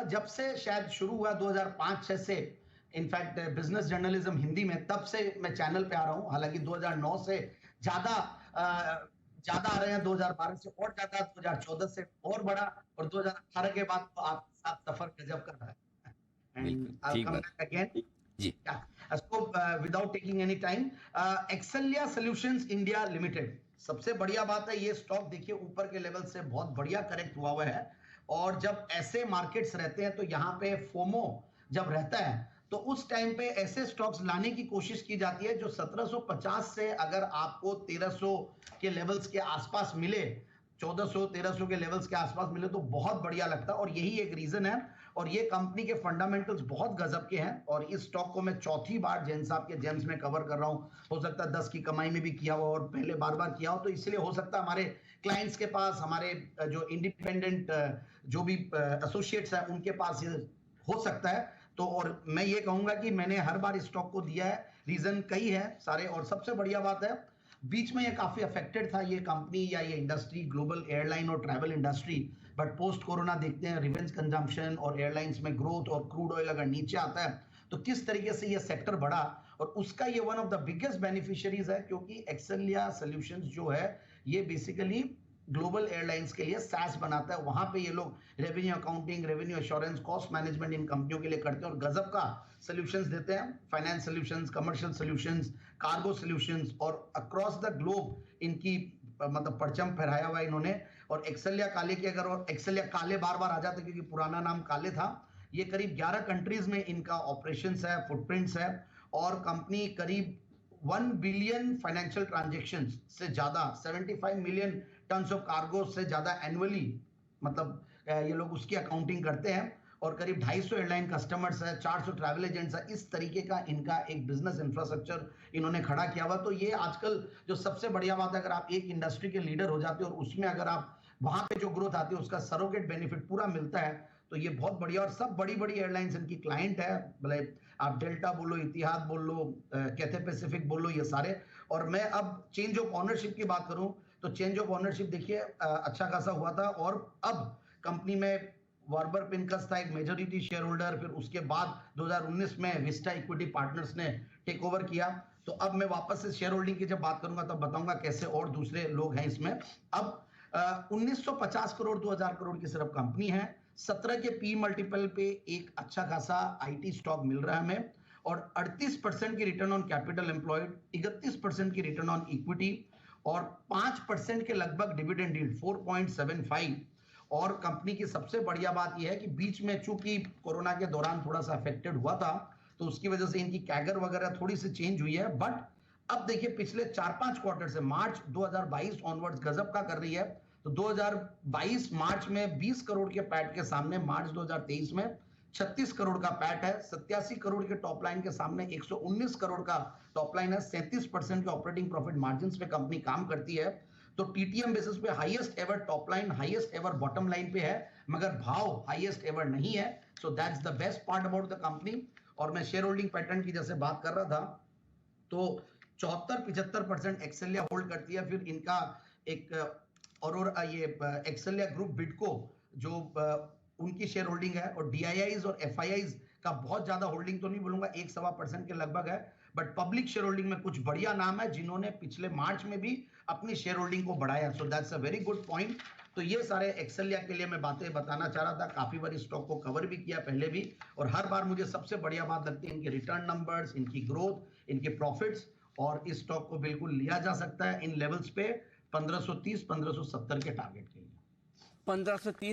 जब से शायद शुरू हुआ 2005-6 से, इनफैक्ट बिजनेस जर्नलिज्म हिंदी में, तब से मैं चैनल पे आ रहा हूँ। हालांकि 2009 से ज्यादा ज्यादा आ रहे हैं, 2012 से और ज्यादा, 2014 से और बड़ा, और 2018 के बाद तो आपके साथ सफर गजब कर रहा है। बिल्कुल एंड आई ठीक कम बात। Back again. जी। So, without taking any time, Excelia solutions India limited, सबसे बढ़िया बात है ये स्टॉक देखिए ऊपर के लेवल से बहुत बढ़िया करेक्ट हुआ है। और जब ऐसे मार्केट्स रहते हैं तो यहाँ पे फोमो जब रहता है तो उस टाइम पे ऐसे स्टॉक्स लाने की कोशिश की जाती है जो 1750 से अगर आपको 1300 के लेवल्स के आसपास मिले, 1400-1300 के लेवल्स के आसपास मिले तो बहुत बढ़िया लगता है। और यही एक रीजन है। और ये कंपनी के फंडामेंटल्स बहुत गजब के हैं। और इस स्टॉक को मैं चौथी बार जैन साहब के जेम्स में कवर कर रहा हूं। हो सकता है 10 की कमाई में भी किया हो और पहले बार बार किया हो, तो इसलिए हो सकता है हमारे क्लाइंट्स के पास, हमारे जो इंडिपेंडेंट जो भी एसोसिएट्स हैं उनके पास ये हो सकता है। तो और मैं ये कहूंगा कि मैंने हर बार इस स्टॉक को दिया है, रीजन कई है सारे। और सबसे बढ़िया बात है, बीच में ये काफी अफेक्टेड था ये कंपनी या ये इंडस्ट्री, ग्लोबल एयरलाइन और travel industry, but post corona देखते हैं रिवेंज कंजम्पशन और एयरलाइंस में ग्रोथ और क्रूड ऑयल अगर नीचे आता है तो किस तरीके से ये सेक्टर बढ़ा। और उसका ये one of the biggest beneficiaries है, क्योंकि एक्सेलिया सॉल्यूशंस जो है ये बेसिकली ग्लोबल एयरलाइंस के लिए सैस बनाता है। वहां पे ये लोग revenue accounting, revenue assurance, cost management इन कंपनियों के लिए करते हैं और गजब का सॉल्यूशंस देते हैं। Finance solutions, commercial solutions, cargo solutions, और अक्रॉस द ग्लोब इनकी मतलब परचम फहराया हुआ है इन्होंने। और एक्सेलिया काले की अगर, और एक्सेलिया काले बार बार आ जाते क्योंकि पुराना नाम काले था। ये करीब 11 कंट्रीज में इनका ऑपरेशंस है, फुटप्रिंट्स है। और कंपनी करीब 1 बिलियन फाइनेंशियल ट्रांजैक्शंस से ज्यादा, 75 मिलियन टन्स ऑफ कार्गो से ज्यादा एनुअली, मतलब ये लोग उसकी अकाउंटिंग करते हैं। और करीब 250 एयरलाइन कस्टमर्स है, 400 ट्रैवल एजेंट्स है। इस तरीके का इनका एक बिजनेस इंफ्रास्ट्रक्चर इन्होंने खड़ा किया हुआ। तो ये आजकल जो सबसे बढ़िया बात है, अगर आप एक इंडस्ट्री के लीडर हो जाते हो और उसमें अगर आप वहां पे जो ग्रोथ आती है उसका सरोगेट बेनिफिट पूरा मिलता है, तो ये बहुत बढ़िया। और सब बड़ी बड़ी एयरलाइंस इनकी क्लाइंट है, भले आप डेल्टा बोलो, इतिहाद बोल लो, कैथे पैसिफिक बोल लो, ये सारे। और मैं अब चेंज ऑफ ऑनरशिप की बात करूं तो चेंज ऑफ ऑनरशिप देखिए अच्छा खासा हुआ था। और अब कंपनी में वार्बर पिनकस था एक मेजॉरिटी शेयर होल्डर, फिर उसके बाद 2019 में विस्टा इक्विटी पार्टनर्स ने टेक ओवर किया। तो अब मैं वापस से शेयर होल्डिंग की जब बात करूंगा तब बताऊंगा कैसे और दूसरे लोग हैं इसमें। अब 1950 करोड़ 2000 करोड़ की सिर्फ कंपनी है, 17 के पी मल्टीपल पे एक अच्छा खासा आईटी स्टॉक मिल रहा है हमें। और 38% की रिटर्न ऑन कैपिटल एम्प्लॉयड, 31% की रिटर्न ऑन इक्विटी, और 5% के लगभग डिविडेंड यील्ड 4.75। और कंपनी की सबसे बढ़िया बात यह है कि बीच में चूंकि कोरोना के दौरान थोड़ा सा अफेक्टेड हुआ था तो उसकी वजह से इनकी कैगर वगैरह थोड़ी सी चेंज हुई है। बट अब देखिए पिछले 4-5 क्वार्टर से मार्च 2022 ऑनवर्ड्स गजब का कर रही है। तो 2022 मार्च में 20 करोड़ के पैट के सामने मार्च 2023 में 36 करोड़ का पैट है, 87 करोड़ के टॉप लाइन के सामने 119 करोड़ का टॉप लाइन है, 37% के ऑपरेटिंग प्रॉफिट मार्जिन पे कंपनी काम करती है। तो टीटीएम बेसिस पे highest ever top line, highest ever bottom line पे है, मगर भाव हाईएस्ट एवर नहीं है। So that's the best part about the company. और मैं शेयर होल्डिंग पैटर्न की जैसे बात कर रहा था तो 74-75% एक्सेलिया होल्ड करती है। फिर इनका एक और ये एक्सेलिया ग्रुप बिडको जो उनकी शेयर होल्डिंग है, और डीआईआईज और एफआईआईज का बहुत ज्यादा होल्डिंग तो नहीं बोलूंगा, 1-1.25% के लगभग है। बट पब्लिक शेयर होल्डिंग में कुछ बढ़िया नाम है जिन्होंने पिछले मार्च में भी अपनी शेयर होल्डिंग को बढ़ाया। So that's a very good point. तो ये सारे एक्सेलिया के लिए मैं बातें बताना चाह रहा था। काफी बार स्टॉक को कवर भी किया पहले भी, और हर बार मुझे सबसे बढ़िया बात लगती है इनके रिटर्न नंबर्स, इनकी ग्रोथ, इनके प्रॉफिट्स। और इस स्टॉक को बिल्कुल लिया जा सकता है इन लेवल्स पे 1530-1570 के टारगेट के लिए। 1530